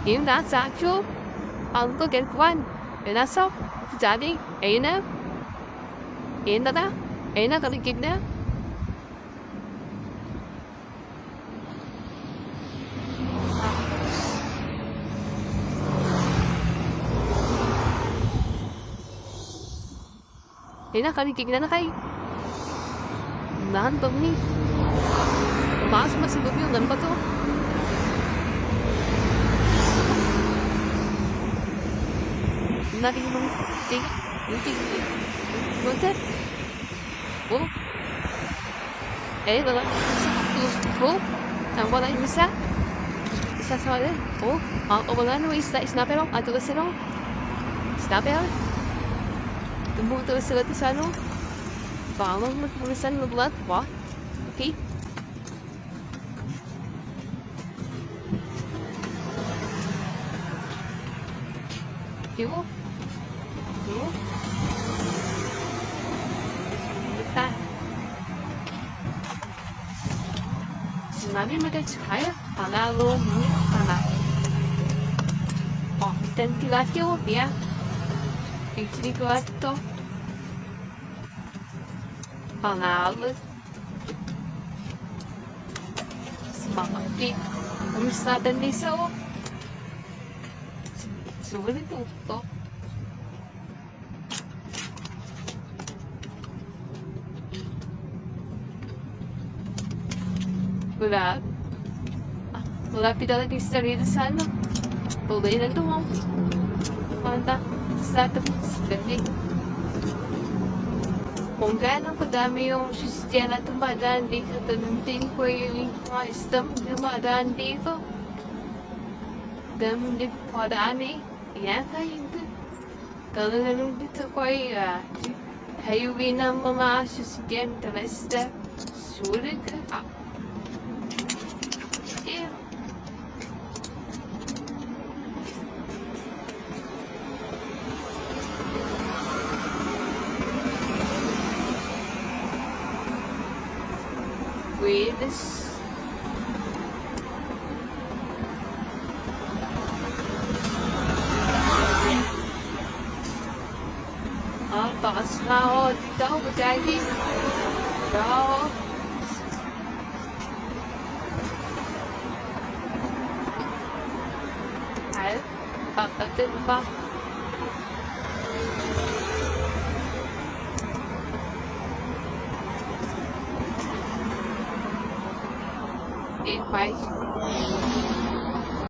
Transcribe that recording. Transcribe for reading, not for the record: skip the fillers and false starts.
If that's actual, I'll go get one. And that's all. Daddy, ain't now? Ain't that? Ain't not gonna get now? Ain't not gonna get na kay. Nahan ba ni? Tumaas ba sa loob yung nan ba to? Not even ting. What's that? Oh. Eh, wala. Oh. Ang wala yung isa. Isa sa wala. Oh. Wala no isda. Isna pero. Ato kasi no. Isna pero. Tumuto sila to sa ano. Baka magpulisan maglat. What? Okay. Diba? Diba? Basta. Sinabi mo tayo kaya. Panalo mo. Panalo. Oh, tentilatio. Yeah. Ichirigato. Panalo. Semangat. Harus natin nisa o. Sulit ito. Wala. Malapit talaga yung sarili sa ano. Tuloy na ito mo. Manda. Sa ito. Spending. Kung gano'ng kadami yung sisya na tumadaan dito, tanuntin ko yung mga isdam na tumadaan dito. Dami dito padaan eh. Yan kayo dito. Talagang dito ko ay hayuin ng mga sisya na talasta. Sulit ka. Yeah. With this. Takas na ako dito, Budagi. Bro. Ay, patatin pa. Bye.